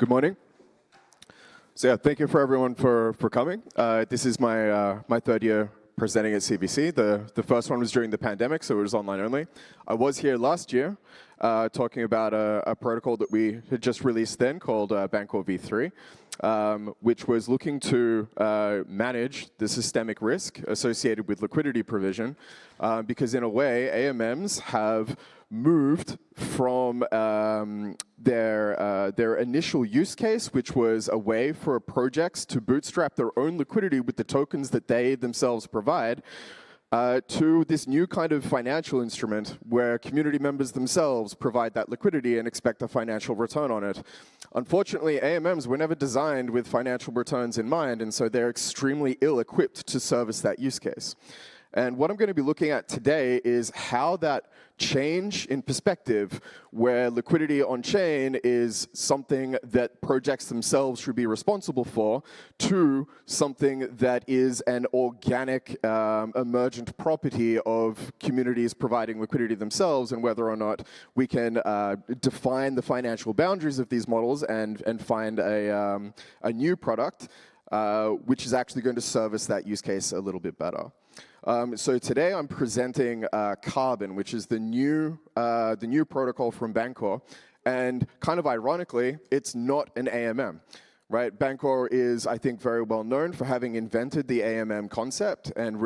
Good morning. So yeah, thank you for everyone for coming. This is my third year presenting at CVC. The first one was during the pandemic, so it was online only. I was here last year talking about a protocol that we had just released then called Bancor v3, which was looking to manage the systemic risk associated with liquidity provision, because in a way, AMMs have moved from their initial use case, which was a way for projects to bootstrap their own liquidity with the tokens that they themselves provide, to this new kind of financial instrument where community members themselves provide that liquidity and expect a financial return on it. Unfortunately, AMMs were never designed with financial returns in mind, and so they're extremely ill-equipped to service that use case. And what I'm going to be looking at today is how that change in perspective, where liquidity on chain is something that projects themselves should be responsible for, to something that is an organic, emergent property of communities providing liquidity themselves, and whether or not we can define the financial boundaries of these models and find a new product which is actually going to service that use case a little bit better. So today I'm presenting Carbon, which is the new protocol from Bancor, and kind of ironically, it's not an AMM, right? Bancor is, I think, very well known for having invented the AMM concept and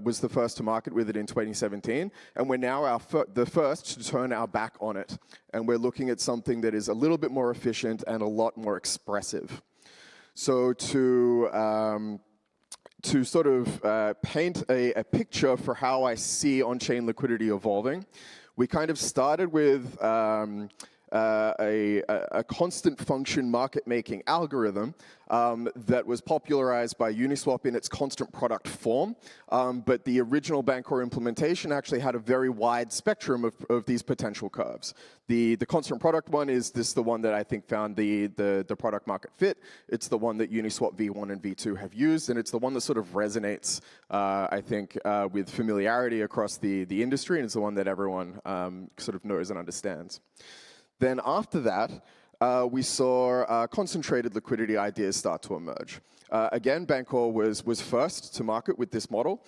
was the first to market with it in 2017, and we're now the first to turn our back on it, and we're looking at something that is a little bit more efficient and a lot more expressive. So to sort of paint a picture for how I see on-chain liquidity evolving, we kind of started with a constant function market-making algorithm that was popularized by Uniswap in its constant product form, but the original Bancor implementation actually had a very wide spectrum of these potential curves. The constant product one is the one that I think found the product market fit. It's the one that Uniswap v1 and v2 have used, and it's the one that sort of resonates, I think, with familiarity across the industry, and it's the one that everyone sort of knows and understands. Then after that, we saw concentrated liquidity ideas start to emerge. Again, Bancor was first to market with this model.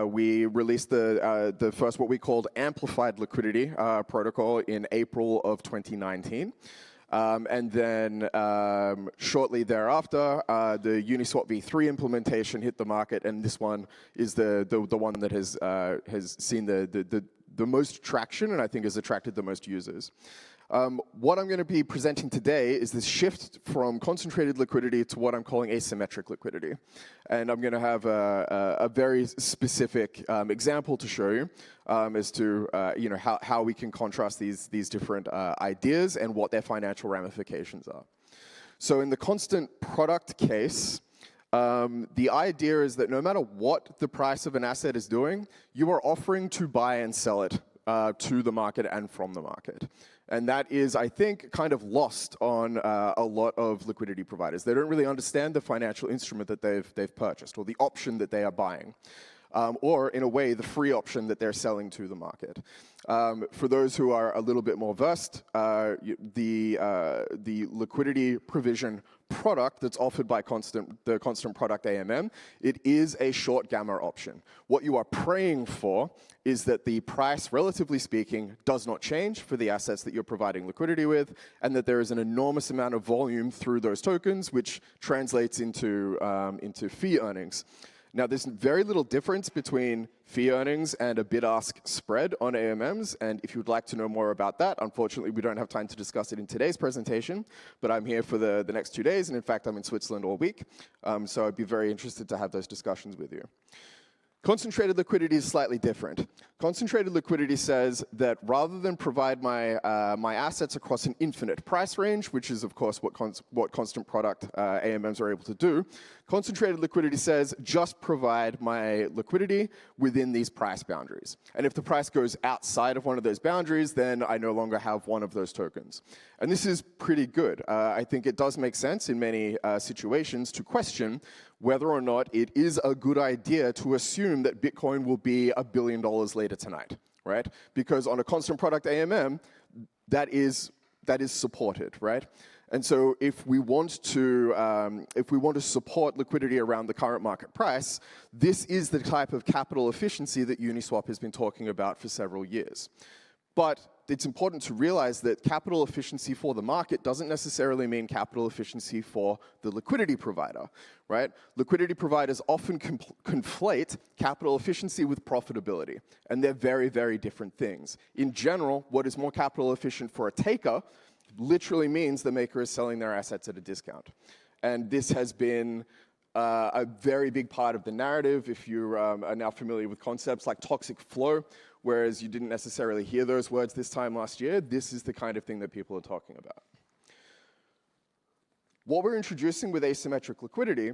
We released the first, what we called amplified liquidity protocol in April of 2019. And then shortly thereafter, the Uniswap v3 implementation hit the market, and this one is the one that has seen the most traction and I think has attracted the most users. What I'm going to be presenting today is this shift from concentrated liquidity to what I'm calling asymmetric liquidity. And I'm going to have a very specific example to show you as to how we can contrast these different ideas and what their financial ramifications are. So in the constant product case, the idea is that no matter what the price of an asset is doing, you are offering to buy and sell it to the market and from the market. And that is, I think, kind of lost on a lot of liquidity providers. They don't really understand the financial instrument that they've purchased, or the option that they are buying, or in a way, the free option that they're selling to the market. For those who are a little bit more versed, the liquidity provision product that's offered by the constant product AMM, it is a short gamma option. What you are praying for is that the price, relatively speaking, does not change for the assets that you're providing liquidity with, and that there is an enormous amount of volume through those tokens, which translates into fee earnings. Now, there's very little difference between fee earnings and a bid-ask spread on AMMs, and if you'd like to know more about that, unfortunately, we don't have time to discuss it in today's presentation, but I'm here for the next 2 days, and in fact, I'm in Switzerland all week, so I'd be very interested to have those discussions with you. Concentrated liquidity is slightly different. Concentrated liquidity says that rather than provide my assets across an infinite price range, which is, of course, what constant product AMMs are able to do, concentrated liquidity says just provide my liquidity within these price boundaries. And if the price goes outside of one of those boundaries, then I no longer have one of those tokens. And this is pretty good. I think it does make sense in many situations to question whether or not it is a good idea to assume that Bitcoin will be $1 billion later tonight, right? Because on a constant product AMM, that is supported, right? And so if we want to support liquidity around the current market price, this is the type of capital efficiency that Uniswap has been talking about for several years. But it's important to realize that capital efficiency for the market doesn't necessarily mean capital efficiency for the liquidity provider, right? Liquidity providers often conflate capital efficiency with profitability, and they're very, very different things. In general, what is more capital efficient for a taker literally means the maker is selling their assets at a discount. And this has been a very big part of the narrative if you are now familiar with concepts like toxic flow, whereas you didn't necessarily hear those words this time last year. This is the kind of thing that people are talking about. What we're introducing with asymmetric liquidity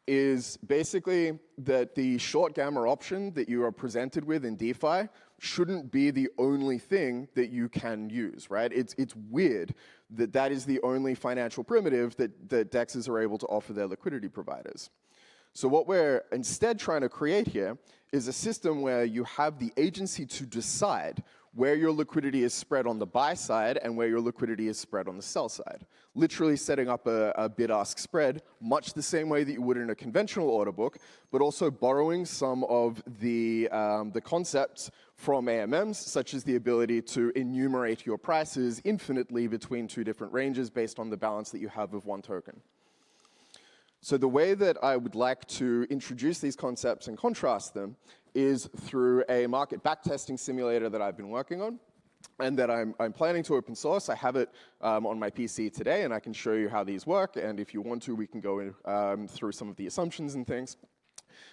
is basically that the short gamma option that you are presented with in DeFi shouldn't be the only thing that you can use, right? It's weird that that is the only financial primitive that DEXs are able to offer their liquidity providers. So what we're instead trying to create here is a system where you have the agency to decide where your liquidity is spread on the buy side and where your liquidity is spread on the sell side. Literally setting up a bid-ask spread, much the same way that you would in a conventional order book, but also borrowing some of the concepts from AMMs, such as the ability to enumerate your prices infinitely between two different ranges based on the balance that you have of one token. So the way that I would like to introduce these concepts and contrast them is through a market backtesting simulator that I've been working on and that I'm planning to open source. I have it on my PC today, and I can show you how these work. And if you want to, we can go through some of the assumptions and things.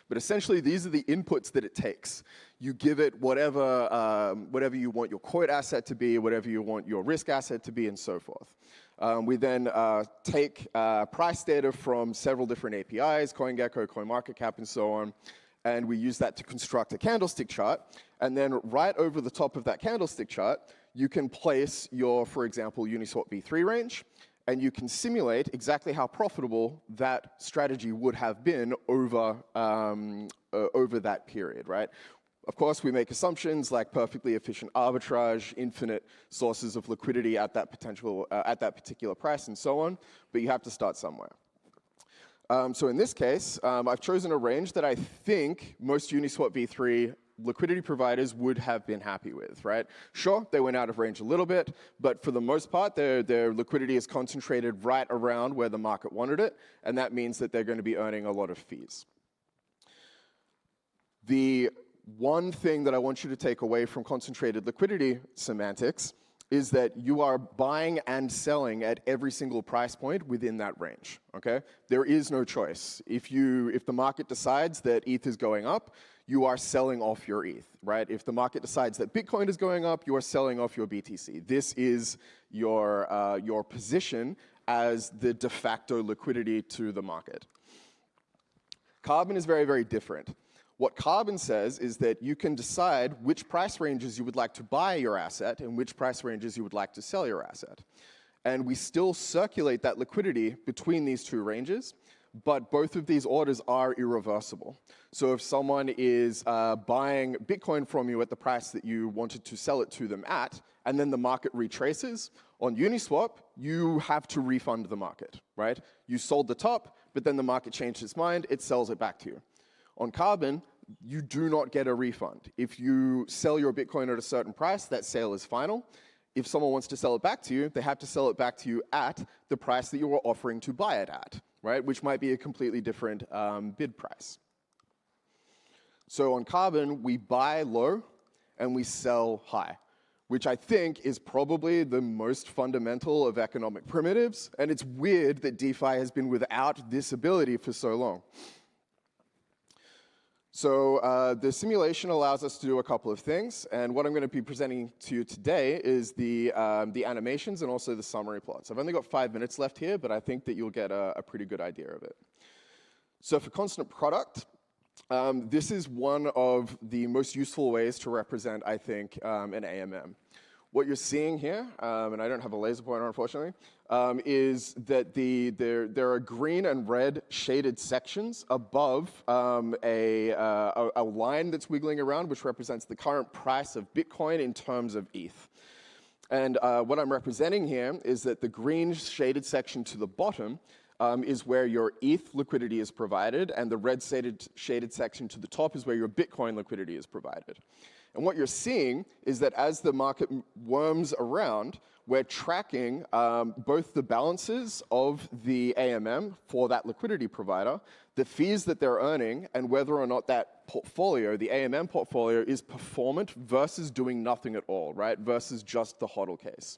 But essentially, these are the inputs that it takes. You give it whatever you want your quote asset to be, whatever you want your risk asset to be, and so forth. We then take price data from several different APIs, CoinGecko, CoinMarketCap, and so on, and we use that to construct a candlestick chart. And then right over the top of that candlestick chart, you can place your, for example, Uniswap V3 range, and you can simulate exactly how profitable that strategy would have been over that period, right? Of course, we make assumptions like perfectly efficient arbitrage, infinite sources of liquidity at that particular price, and so on, but you have to start somewhere. So in this case, I've chosen a range that I think most Uniswap V3 liquidity providers would have been happy with, right? Sure, they went out of range a little bit, but for the most part, their liquidity is concentrated right around where the market wanted it, and that means that they're going to be earning a lot of fees. The one thing that I want you to take away from concentrated liquidity semantics is that you are buying and selling at every single price point within that range, okay? There is no choice. If the market decides that ETH is going up, you are selling off your ETH, right? If the market decides that Bitcoin is going up, you are selling off your BTC. This is your position as the de facto liquidity to the market. Carbon is very, very different. What Carbon says is that you can decide which price ranges you would like to buy your asset and which price ranges you would like to sell your asset. And we still circulate that liquidity between these two ranges, but both of these orders are irreversible. So if someone is buying Bitcoin from you at the price that you wanted to sell it to them at, and then the market retraces, on Uniswap, you have to refund the market, right? You sold the top, but then the market changed its mind, it sells it back to you. On Carbon, you do not get a refund. If you sell your Bitcoin at a certain price, that sale is final. If someone wants to sell it back to you, they have to sell it back to you at the price that you were offering to buy it at, right? Which might be a completely different bid price. So on Carbon, we buy low and we sell high, which I think is probably the most fundamental of economic primitives. And it's weird that DeFi has been without this ability for so long. So the simulation allows us to do a couple of things, and what I'm going to be presenting to you today is the animations and also the summary plots. I've only got 5 minutes left here, but I think that you'll get a pretty good idea of it. So for constant product, this is one of the most useful ways to represent, I think, an AMM. What you're seeing here, and I don't have a laser pointer, unfortunately, is that there are green and red shaded sections above a line that's wiggling around, which represents the current price of Bitcoin in terms of ETH. And what I'm representing here is that the green shaded section to the bottom is where your ETH liquidity is provided, and the red shaded section to the top is where your Bitcoin liquidity is provided. And what you're seeing is that as the market worms around, we're tracking both the balances of the AMM for that liquidity provider, the fees that they're earning, and whether or not that portfolio, the AMM portfolio, is performant versus doing nothing at all, right? Versus just the HODL case.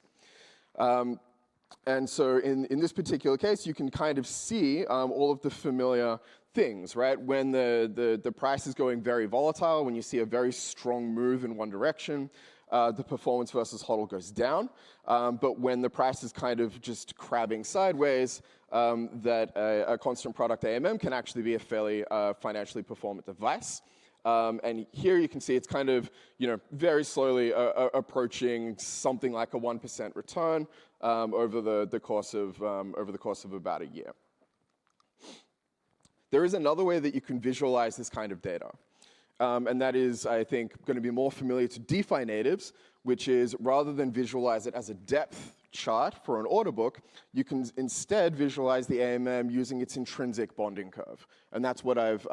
And so in this particular case, you can kind of see all of the familiar things, right? When the price is going very volatile, when you see a very strong move in one direction, the performance versus HODL goes down. But when the price is kind of just crabbing sideways, that a constant product AMM can actually be a fairly financially performant device. And here you can see it's kind of, very slowly approaching something like a 1% return over the course of about a year. There is another way that you can visualize this kind of data. And that is, I think, going to be more familiar to DeFi natives, which is rather than visualize it as a depth chart for an order book, you can instead visualize the AMM using its intrinsic bonding curve. And that's what I've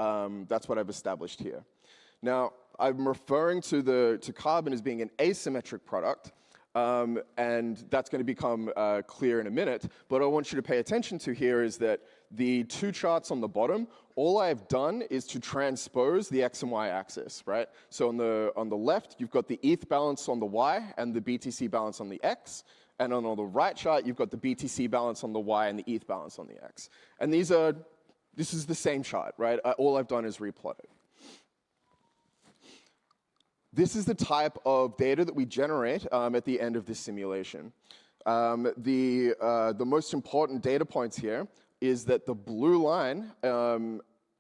established here. Now, I'm referring to Carbon as being an asymmetric product, and that's going to become clear in a minute. But what I want you to pay attention to here is that the two charts on the bottom, all I've done is to transpose the X and Y axis, right? So on the left, you've got the ETH balance on the Y and the BTC balance on the X. And on the right chart, you've got the BTC balance on the Y and the ETH balance on the X. And this is the same chart, right? All I've done is replot it. This is the type of data that we generate at the end of this simulation. The most important data points here is that the blue line,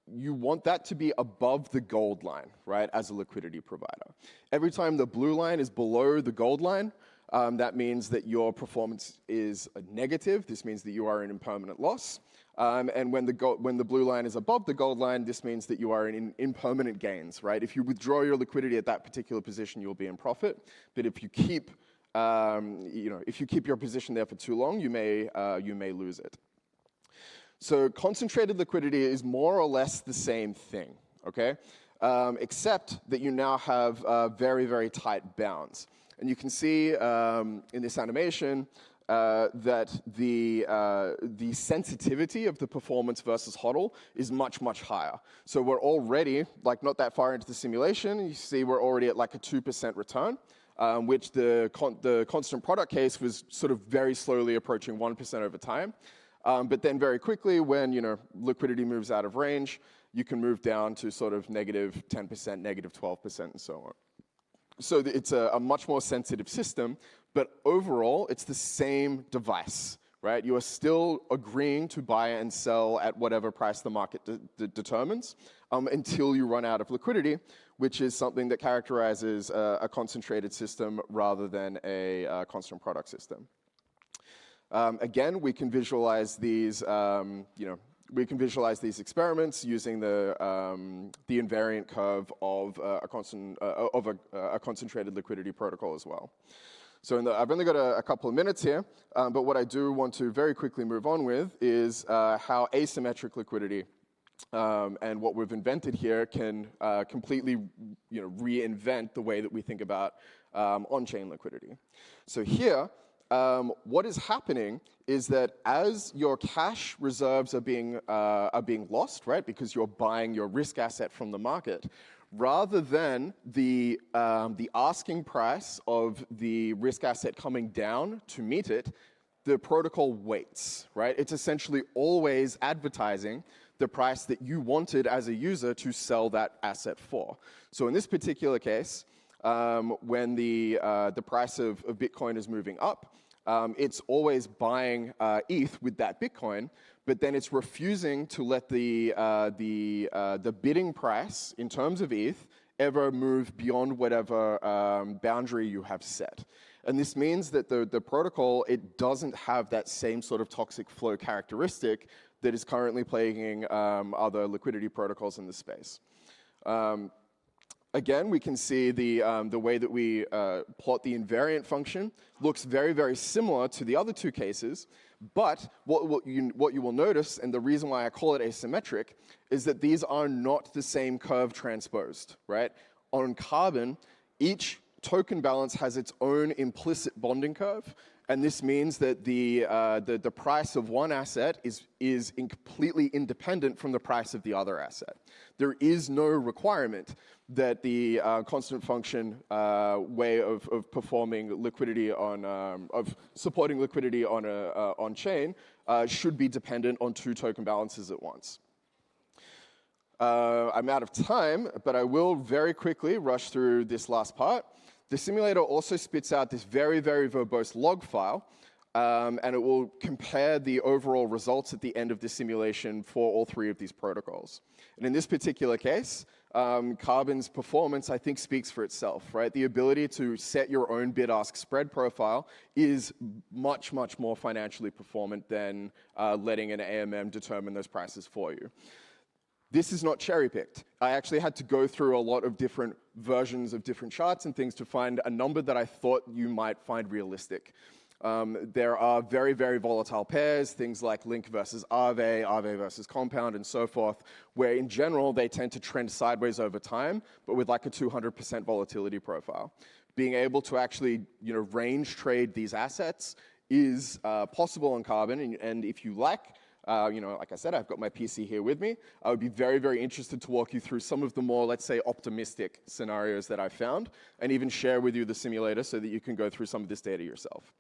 you want that to be above the gold line, right, as a liquidity provider. Every time the blue line is below the gold line, that means that your performance is negative. This means that you are in impermanent loss. And when the blue line is above the gold line, this means that you are in impermanent gains, right? If you withdraw your liquidity at that particular position, you'll be in profit. But if you keep, if you keep your position there for too long, you may lose it. So concentrated liquidity is more or less the same thing, okay? Except that you now have very, very tight bounds. And you can see in this animation that the sensitivity of the performance versus HODL is much, much higher. So we're already, like, not that far into the simulation. You see we're already at like a 2% return, which the constant product case was sort of very slowly approaching 1% over time. But then very quickly, when liquidity moves out of range, you can move down to sort of negative 10%, negative 12%, and so on. So it's a much more sensitive system, but overall, it's the same device, right? You are still agreeing to buy and sell at whatever price the market determines until you run out of liquidity, which is something that characterizes a concentrated system rather than a constant product system. Again, we can visualize these, we can visualize these experiments using the invariant curve of a concentrated liquidity protocol as well. So I've only got a couple of minutes here, but what I do want to very quickly move on with is how asymmetric liquidity and what we've invented here can completely reinvent the way that we think about on-chain liquidity. So here, what is happening is that as your cash reserves are being lost, right, because you're buying your risk asset from the market, rather than the asking price of the risk asset coming down to meet it, the protocol waits, right? It's essentially always advertising the price that you wanted as a user to sell that asset for. So in this particular case, when the price of Bitcoin is moving up, it's always buying ETH with that Bitcoin, but then it's refusing to let the bidding price in terms of ETH ever move beyond whatever boundary you have set. And this means that the protocol, it doesn't have that same sort of toxic flow characteristic that is currently plaguing other liquidity protocols in the space. Again, we can see the way that we plot the invariant function looks very, very similar to the other two cases, but what you will notice, and the reason why I call it asymmetric, is that these are not the same curve transposed, right? On carbon, each token balance has its own implicit bonding curve, and this means that the price of one asset is completely independent from the price of the other asset. There is no requirement that the constant function way of performing liquidity of supporting liquidity on chain should be dependent on two token balances at once. I'm out of time, but I will very quickly rush through this last part. The simulator also spits out this very, very verbose log file, and it will compare the overall results at the end of the simulation for all three of these protocols. And in this particular case, Carbon's performance, I think, speaks for itself, right? The ability to set your own bid-ask spread profile is much, much more financially performant than letting an AMM determine those prices for you. This is not cherry-picked. I actually had to go through a lot of different versions of different charts and things to find a number that I thought you might find realistic. There are very, very volatile pairs, things like Link versus Aave, Aave versus Compound, and so forth, where in general they tend to trend sideways over time, but with like a 200% volatility profile. Being able to actually, range trade these assets is possible on Carbon, and if you like, like I said, I've got my PC here with me. I would be very, very interested to walk you through some of the more, let's say, optimistic scenarios that I found, and even share with you the simulator so that you can go through some of this data yourself.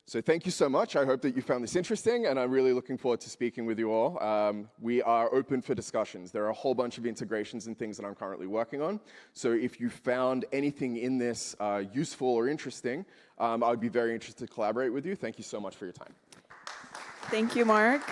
So thank you so much. I hope that you found this interesting, and I'm really looking forward to speaking with you all. We are open for discussions. There are a whole bunch of integrations and things that I'm currently working on. So if you found anything in this useful or interesting, I would be very interested to collaborate with you. Thank you so much for your time. Thank you, Mark.